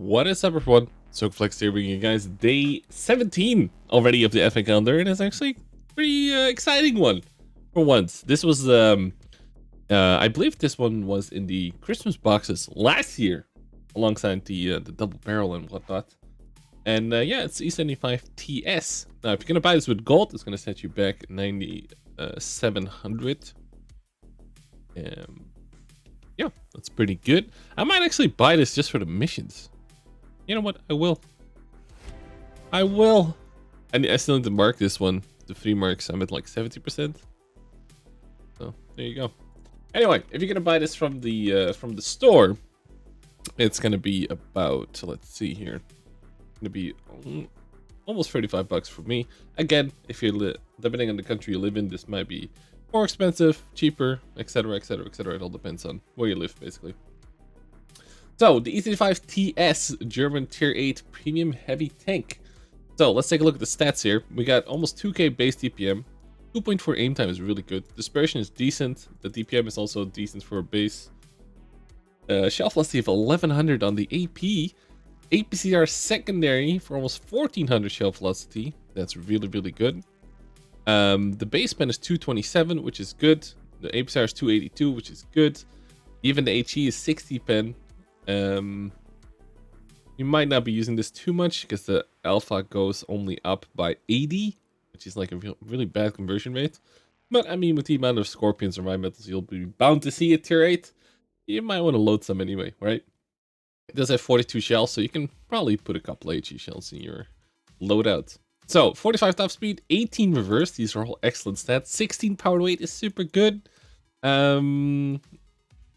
What is up, everyone? Circon here, bringing you guys day 17 already of the FA calendar, and it's actually a pretty exciting one for once. This was, I believe this one was in the Christmas boxes last year, alongside the double barrel and whatnot. And yeah, it's E75TS. Now, if you're gonna buy this with gold, it's gonna set you back 9,700. Yeah, that's pretty good. I might actually buy this just for the missions. You know what? I will. And I still need to mark this one. The free marks, I'm at like 70%. So there you go. Anyway, if you're gonna buy this from the store, it's gonna be about, let's see here, gonna be almost 35 bucks for me. Again, if you're depending on the country you live in, this might be more expensive, cheaper, etc., etc., etc. It all depends on where you live, basically. So, the E35TS German Tier 8 Premium Heavy Tank. So, let's take a look at the stats here. We got almost 2k base DPM. 2.4 aim time is really good. Dispersion is decent. The DPM is also decent for a base. Shell velocity of 1100 on the AP. APCR secondary for almost 1400 shell velocity. That's really, really good. The base pen is 227, which is good. The APCR is 282, which is good. Even the HE is 60 pen. You might not be using this too much because the alpha goes only up by 80, which is like a really bad conversion rate. But I mean, with the amount of scorpions and rhine metals you'll be bound to see at tier 8, you might want to load some anyway, right? It does have 42 shells, so you can probably put a couple of HE shells in your loadout. So 45 top speed, 18 reverse. These are all excellent stats. 16 power weight is super good.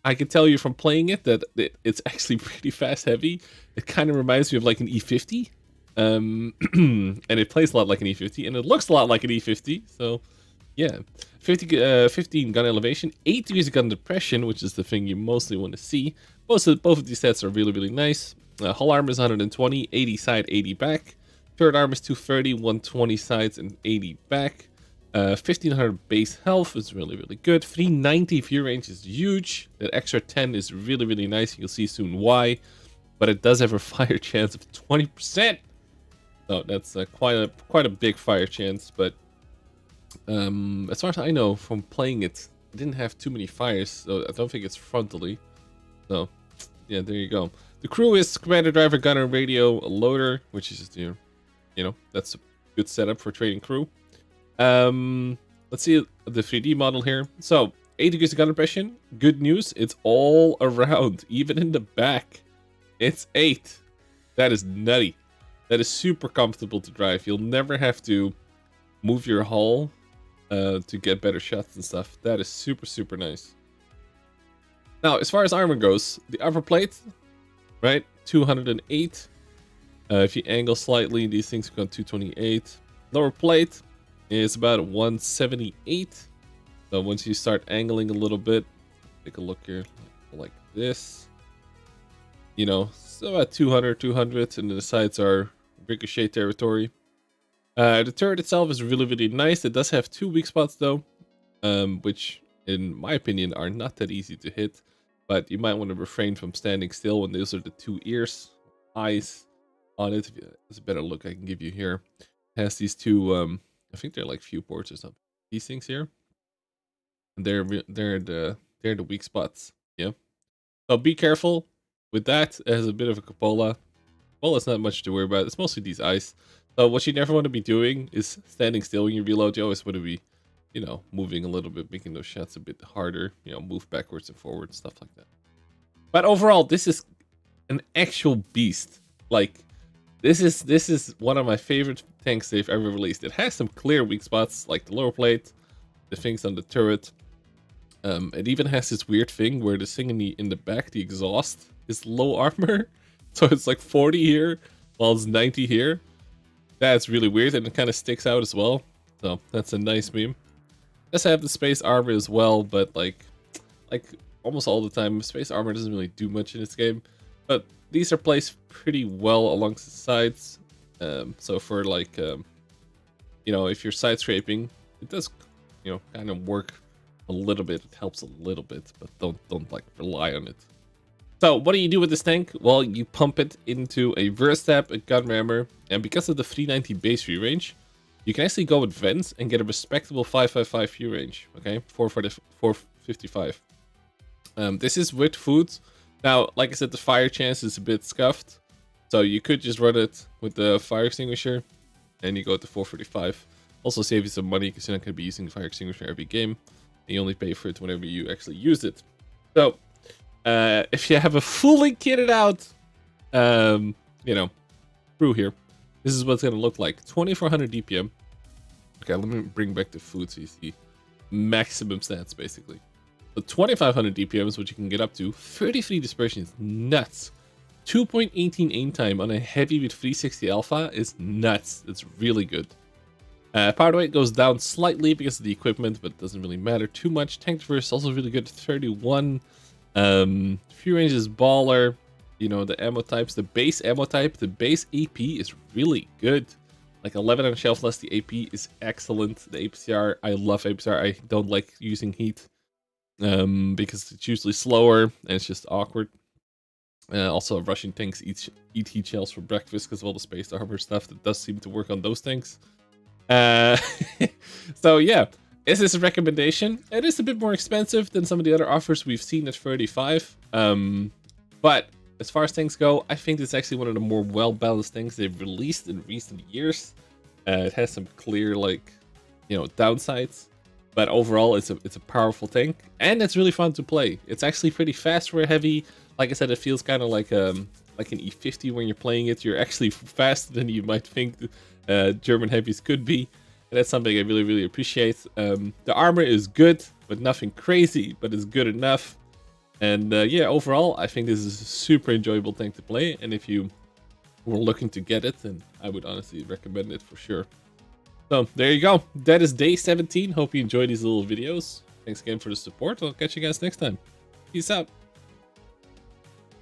I can tell you from playing it that it's actually pretty fast heavy. It kind of reminds me of like an E50. And it plays a lot like an E50, and it looks a lot like an E50. So yeah, 15 gun elevation, 8 degrees of gun depression, which is the thing you mostly want to see. Both of these stats are really, really nice. Hull armor is 120, 80 side, 80 back. Turret armor is 230, 120 sides, and 80 back. 1500 base health is really, really good. 390 view range is huge. That extra 10 is really, really nice. You'll see soon why. But it does have a fire chance of 20%. So that's quite a big fire chance. But as far as I know from playing it, it didn't have too many fires. So I don't think it's frontally. So yeah, there you go. The crew is commander, driver, gunner, radio, loader, which is just you know, that's a good setup for trading crew. Let's see the 3D model here. So 8 degrees of gun depression. Good news, it's all around, even in the back. It's 8. That is nutty. That is super comfortable to drive. You'll never have to move your hull to get better shots and stuff. That is super, super nice. Now, as far as armor goes, the upper plate, right, 208. If you angle slightly, these things go 228. Lower plate is about 178. So once you start angling a little bit, take a look here, like this. You know, so about 200, and the sides are ricochet territory. The turret itself is really, really nice. It does have 2 weak spots though, which in my opinion are not that easy to hit. But you might want to refrain from standing still when those are the 2 eyes on it. There's a better look I can give you here. It has these 2, I think they're like few ports or something. These things here, and they're the weak spots. Yeah. So be careful with that. It has a bit of a cupola. Well, it's not much to worry about. It's mostly these eyes. So what you never want to be doing is standing still when you reload. You always want to be, you know, moving a little bit, making those shots a bit harder. You know, move backwards and forward, stuff like that. But overall, this is an actual beast. Like, this is one of my favorite tanks they've ever released. It has some clear weak spots, like the lower plate, the things on the turret. It even has this weird thing where the thing in the back, the exhaust, is low armor. So it's like 40 here, while it's 90 here. That's really weird, and it kind of sticks out as well. So that's a nice meme. Does have the space armor as well, but like almost all the time, space armor doesn't really do much in this game. But these are placed pretty well along the sides. So for like, you know, if you're side scraping, it does, you know, kind of work a little bit. It helps a little bit, but don't like rely on it. So what do you do with this tank? Well, you pump it into a Verstab, a gun rammer, and because of the 390 base view range, you can actually go with vents and get a respectable 555 view range. Okay, 455. This is with food. Now, like I said, the fire chance is a bit scuffed, so you could just run it with the fire extinguisher, and you go to 435. Also save you some money because you're not going to be using the fire extinguisher every game, and you only pay for it whenever you actually use it. So, if you have a fully kitted out, you know, crew here, this is what it's going to look like. 2400 DPM. Okay, let me bring back the food so you see maximum stats, basically. So 2500 DPM is what you can get up to. 33 dispersion is nuts. 2.18 aim time on a heavy with 360 alpha is nuts. It's really good. Power weight goes down slightly because of the equipment, but it doesn't really matter too much. Tank diverse is also really good at 31. Few range is baller. You know, the ammo types, the base ammo type, the base AP is really good. Like 11 on shelf less, the AP is excellent. The APCR, I love APCR. I don't like using heat because it's usually slower and it's just awkward. Also, Russian tanks eat heat shells for breakfast because of all the space armor stuff that does seem to work on those things. So yeah, is this a recommendation? It is a bit more expensive than some of the other offers we've seen at 35. But as far as things go, I think it's actually one of the more well-balanced things they've released in recent years. It has some clear, like, you know, downsides, but overall, it's a powerful tank, and it's really fun to play. It's actually pretty fast for a heavy. Like I said, it feels kind of like an E50 when you're playing it. You're actually faster than you might think German heavies could be, and that's something I really, really appreciate. The armor is good, but nothing crazy, but it's good enough. And yeah, overall, I think this is a super enjoyable tank to play, and if you were looking to get it, then I would honestly recommend it for sure. So there you go. That is day 17. Hope you enjoyed these little videos. Thanks again for the support. I'll catch you guys next time. Peace out.